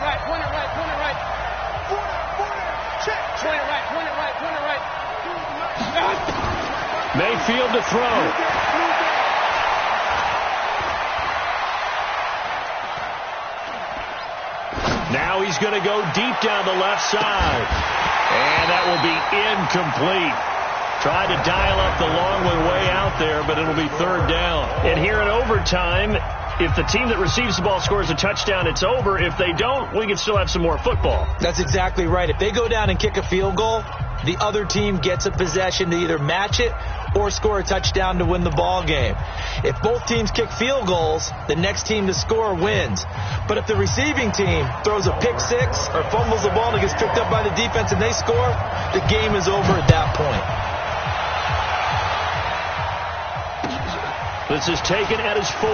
S5: Mayfield to throw. Now he's going to go deep down the left side. And that will be incomplete. Tried to dial up the long one way out there, but it'll be third down. And here in overtime, if the team that receives the ball scores a touchdown, it's over. If they don't, we can still have some more football.
S6: That's exactly right. If they go down and kick a field goal, the other team gets a possession to either match it or score a touchdown to win the ball game. If both teams kick field goals, the next team to score wins. But if the receiving team throws a pick six or fumbles the ball and it gets picked up by the defense and they score, the game is over at that point.
S5: This is taken at his 4.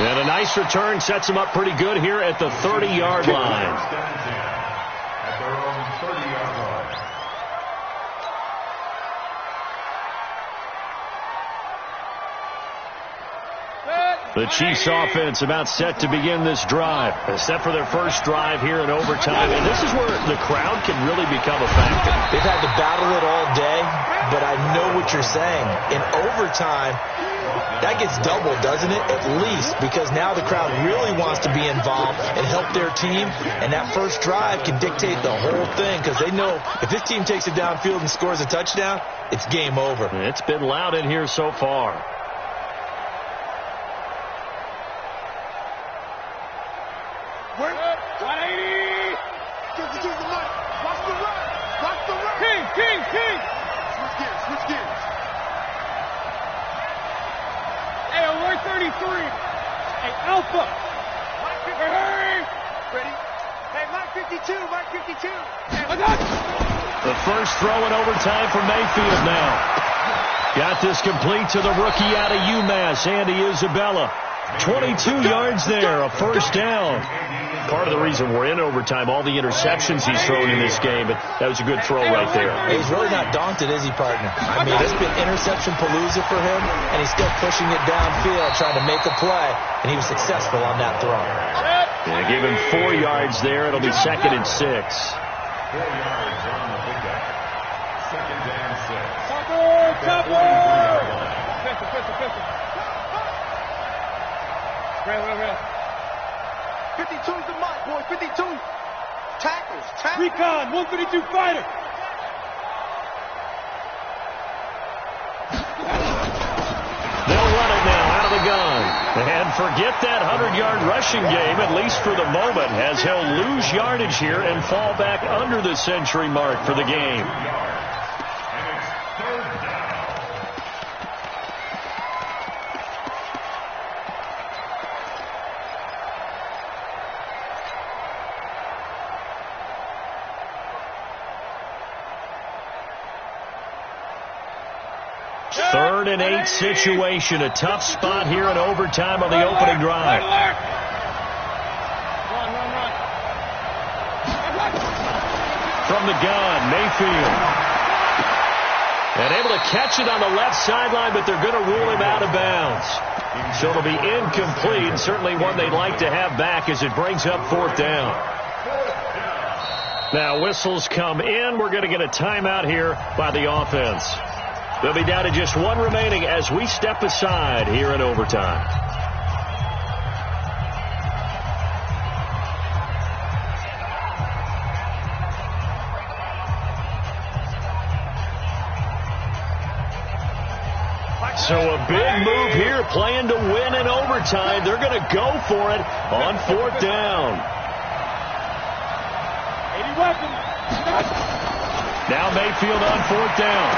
S5: And a nice return sets him up pretty good here at the 30-yard line.
S7: At their own 30-yard line.
S5: The Chiefs offense about set to begin this drive. Set for their first drive here in overtime. And this is where the crowd can really become a factor.
S6: They've had to battle it all day, but I know what you're saying. In overtime, that gets doubled, doesn't it? At least, because now the crowd really wants to be involved and help their team. And that first drive can dictate the whole thing because they know if this team takes it downfield and scores a touchdown, it's game over.
S5: It's been loud in here so far.
S4: King! Switch gears. Hey, 133. Hey, Alpha. Hey! Ready? Hey, Mike 52.
S5: The first throw in overtime for Mayfield now. Got this complete to the rookie out of UMass, Andy Isabella. 22 yards there, a first down. Part of the reason we're in overtime, all the interceptions he's thrown in this game, but that was a good throw right there.
S6: He's really not daunted, is he, partner? I mean, it's been interception palooza for him, and he's still pushing it downfield, trying to make a play, and he was successful on that throw.
S5: Yeah, give him 4 yards there. It'll be 2nd and 6.
S7: 4 yards on the pickup. 2nd and 6.
S4: Cover! Pistol. Real. 52's the mark, boys. 52. Tackles. Recon, 152 fighter.
S5: They'll run it now out of the gun. And forget that 100-yard rushing game, at least for the moment, as he'll lose yardage here and fall back under the century mark for the game.
S7: And it's 3rd down.
S5: Third and 8 situation. A tough spot here in overtime on the opening drive. From the gun, Mayfield. And able to catch it on the left sideline, but they're going to rule him out of bounds. So it'll be incomplete, and certainly one they'd like to have back as it brings up 4th down. Now whistles come in. We're going to get a timeout here by the offense. They'll be down to just 1 remaining as we step aside here in overtime. So a big move here, playing to win in overtime. They're going to go for it on 4th down.
S4: 80 weapons.
S5: Now Mayfield on 4th down.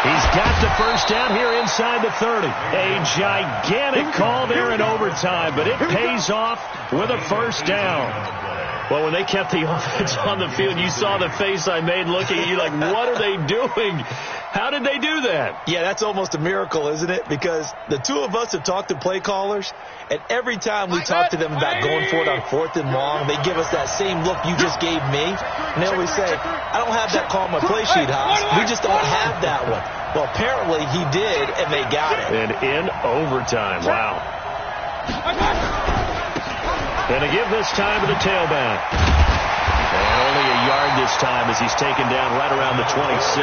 S5: He's got the first down here inside the 30. A gigantic call there in overtime, but it pays off with a first down. Well, when they kept the offense on the field, you saw the face I made looking at you like, what are they doing? How did they do that?
S6: Yeah, that's almost a miracle, isn't it? Because the two of us have talked to play callers, and every time we talk to them about going for it on 4th and long, they give us that same look you just gave me. And they always say, I don't have that call on my play sheet, Haas. We just don't have that one. Well, apparently he did, and they got it.
S5: And in overtime, wow. And to give this time to the tailback. And only a yard this time as he's taken down right around the 26.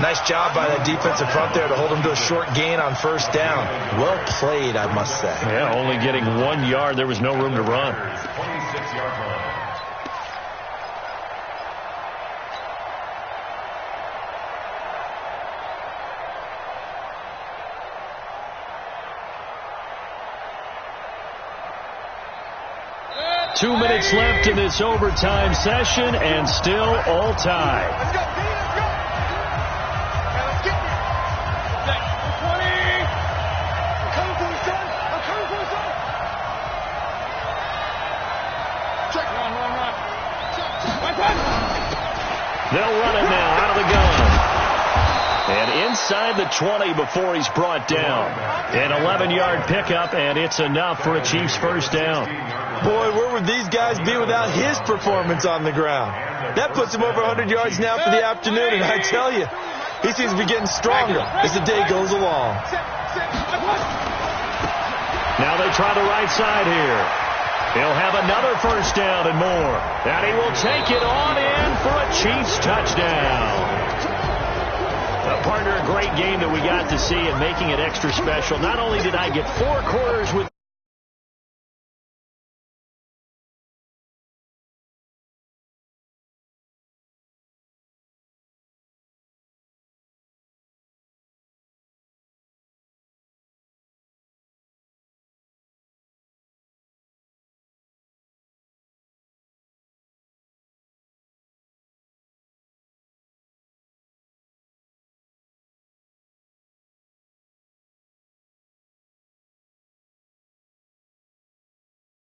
S6: Nice job by that defensive front there to hold him to a short gain on first down. Well played, I must say.
S5: Yeah, only getting 1 yard. There was no room to run.
S7: 26-yard line.
S5: 2 minutes left in this overtime session, and still all tied.
S4: Let's go, let's go. Let's get there. 20. I'm coming for the son. I'm coming for the son. Check. Run. Check.
S5: They'll run it now out of the gun. And inside the 20 before he's brought down. An 11-yard pickup, and it's enough for a Chiefs first down.
S6: Boy, where would these guys be without his performance on the ground? That puts him over 100 yards now for the afternoon, and I tell you, he seems to be getting stronger as the day goes along.
S5: Now they try the right side here. He'll have another first down and more. And he will take it on in for a Chiefs touchdown. Partner, a great game that we got to see and making it extra special. Not only did I get 4 quarters with